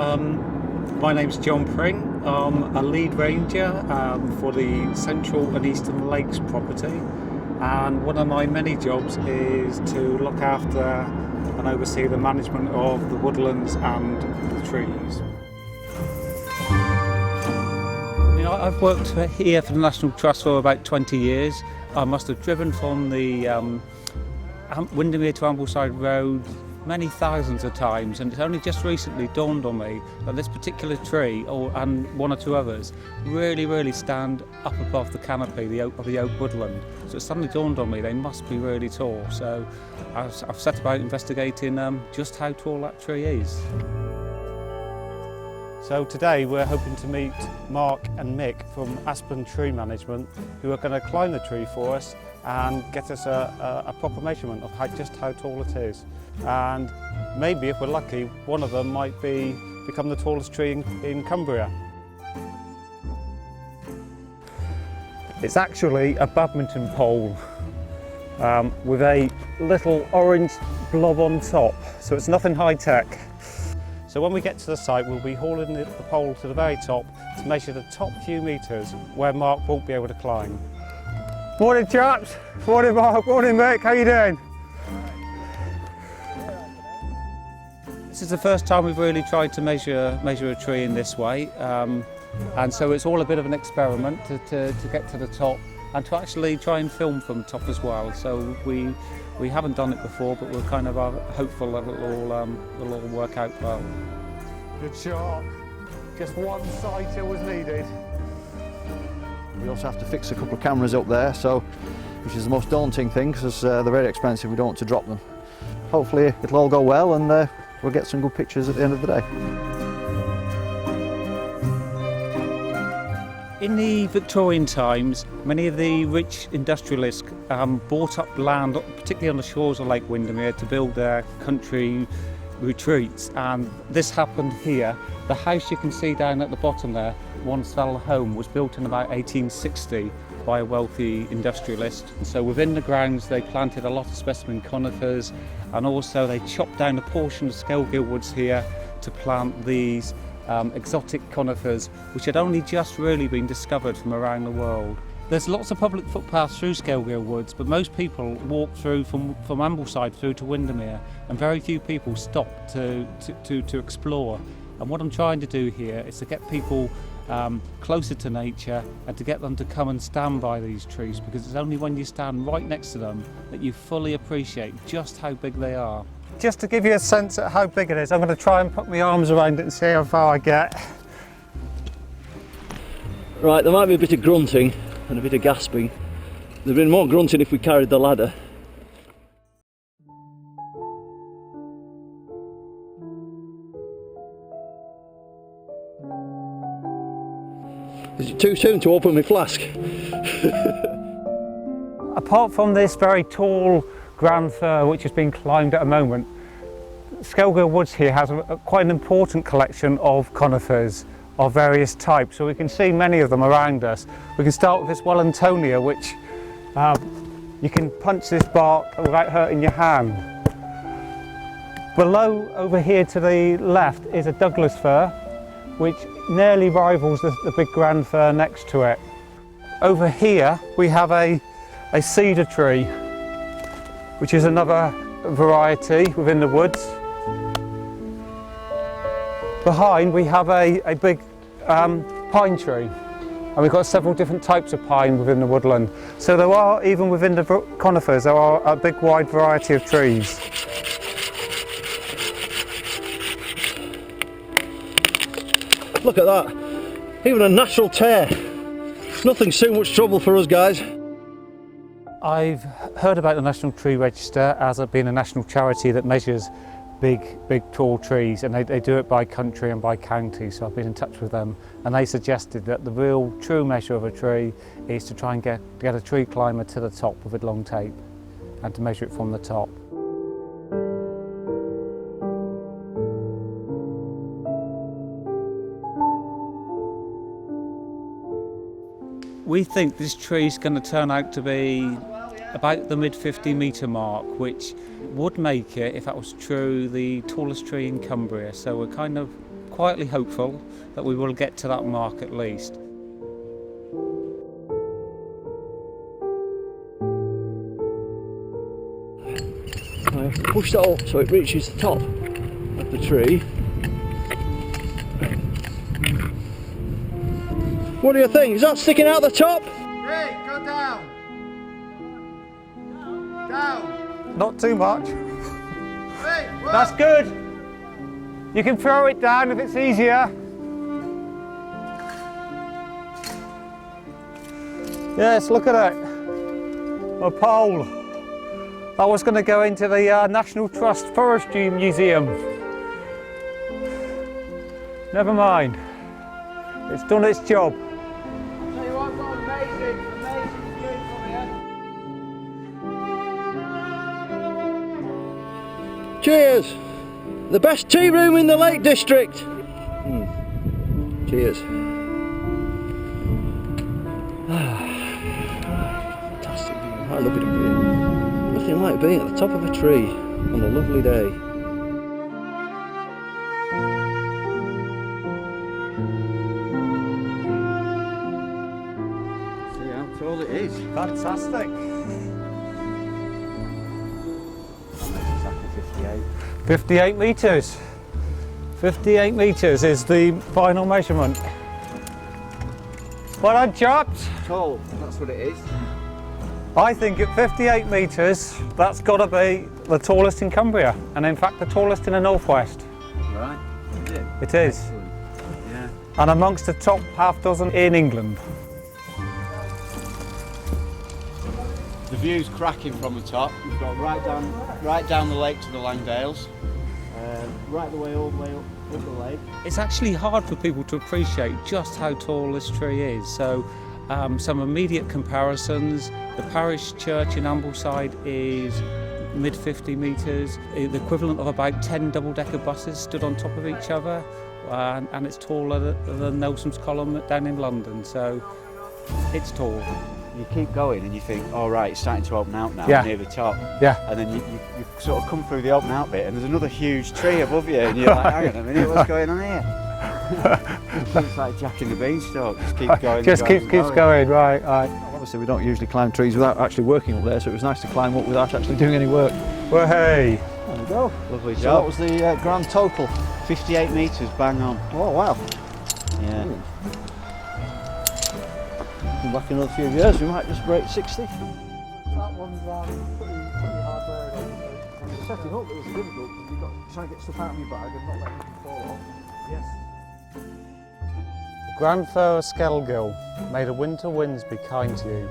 My name's John Pring. I'm a lead ranger for the Central and Eastern Lakes property, and one of my many jobs is to look after and oversee the management of the woodlands and the trees. I've worked here for the National Trust for about 20 years. I must have driven from the Windermere to Ambleside Road many thousands of times, and it's only just recently dawned on me that this particular tree, and one or two others, really stand up above the canopy of the oak woodland. So it suddenly dawned on me they must be really tall. So I've set about investigating just how tall that tree is. So today we're hoping to meet Mark and Mick from Aspen Tree Management, who are going to climb the tree for us and get us a proper measurement of just how tall it is. And maybe, if we're lucky, one of them might become the tallest tree in Cumbria. It's actually a badminton pole with a little orange blob on top, so it's nothing high-tech. So when we get to the site, we'll be hauling the pole to the very top to measure the top few metres where Mark won't be able to climb. Morning chaps, morning Mark, morning Mick, how you doing? This is the first time we've really tried to measure a tree in this way, and so it's all a bit of an experiment to get to the top and to actually try and film from the top as well. So we haven't done it before, but we're kind of hopeful that it'll all work out well. Good shot. Just one sighter was needed. We also have to fix a couple of cameras up there, which is the most daunting thing, because they're very expensive. We don't want to drop them. Hopefully it'll all go well, and we'll get some good pictures at the end of the day. In the Victorian times, many of the rich industrialists bought up land, particularly on the shores of Lake Windermere, to build their country retreats, and this happened here. The house you can see down at the bottom there, Skelghyll Home, was built in about 1860 by a wealthy industrialist. And so within the grounds they planted a lot of specimen conifers, and also they chopped down a portion of Skelghyll Woods here to plant these exotic conifers, which had only just really been discovered from around the world. There's lots of public footpaths through Skelghyll Woods, but most people walk through from Ambleside through to Windermere, and very few people stop to explore. And what I'm trying to do here is to get people closer to nature and to get them to come and stand by these trees, because it's only when you stand right next to them that you fully appreciate just how big they are. Just to give you a sense of how big it is, I'm going to try and put my arms around it and see how far I get. Right, there might be a bit of grunting and a bit of gasping. There'd been more grunting if we carried the ladder. Is it too soon to open my flask? Apart from this very tall Grand Fir, which is being climbed at the moment, Skelghyll Woods here has quite an important collection of conifers of various types, so we can see many of them around us. We can start with this Wellingtonia, which you can punch this bark without hurting your hand. Below, over here to the left, is a Douglas fir, which nearly rivals the big Grand Fir next to it. Over here we have a cedar tree, which is another variety within the woods. Behind we have a big pine tree, and we've got several different types of pine within the woodland. So there are, even within the conifers, there are a big wide variety of trees. Look at that, even a natural tear. Nothing too much trouble for us guys. I've heard about the National Tree Register as it being a national charity that measures big tall trees, and they do it by country and by county, so I've been in touch with them, and they suggested that the real true measure of a tree is to try and get a tree climber to the top with a long tape and to measure it from the top. We think this tree is going to turn out to be about the mid 50-metre mark, which would make it, if that was true, the tallest tree in Cumbria. So we're kind of quietly hopeful that we will get to that mark at least. I have to push that up so it reaches the top of the tree. What do you think? Is that sticking out the top? Hey, go down! Down! Not too much. Hey, what? That's good. You can throw it down if it's easier. Yes, look at it. A pole. That was going to go into the National Trust Forestry Museum. Never mind. It's done its job. I'll tell you what, I've got an amazing view from here. Cheers! The best tea room in the Lake District! Cheers. Fantastic view. I love it up here. Nothing like being at the top of a tree on a lovely day. See how tall it is. Fantastic. Exactly 58. 58 metres. 58 metres is the final measurement. Well done, chaps. Tall, that's what it is. I think at 58 metres, that's got to be the tallest in Cumbria, and in fact the tallest in the northwest. Right, is it? It is. Excellent. Yeah. And amongst the top half dozen in England. The view's cracking from the top. We've got right down the lake to the Langdales, right the way all the way up the lake. It's actually hard for people to appreciate just how tall this tree is. So some immediate comparisons, the parish church in Ambleside is mid 50 metres, the equivalent of about 10 double-decker buses stood on top of each other, and it's taller than Nelson's Column down in London, so it's tall. You keep going and you think, oh right, it's starting to open out now, Yeah. near the top. Yeah. And then you sort of come through the open out bit and there's another huge tree above you and you're like, hang on a minute, what's going on here? It's like Jack in the Beanstalk, just keep going. Just keeps going, right. Obviously we don't usually climb trees without actually working up there, so it was nice to climb up without actually doing any work. Well, hey. There we go. Lovely So job. what was the grand total? 58 metres, bang on. Oh wow. Yeah. Back in another few years we might just break 60. That one's pretty hard there. Setting up it was difficult because you've got to try and get stuff out of your bag and not let anything fall off. Yes. The Grand Fir of Skelghyll. May the winter winds be kind to you.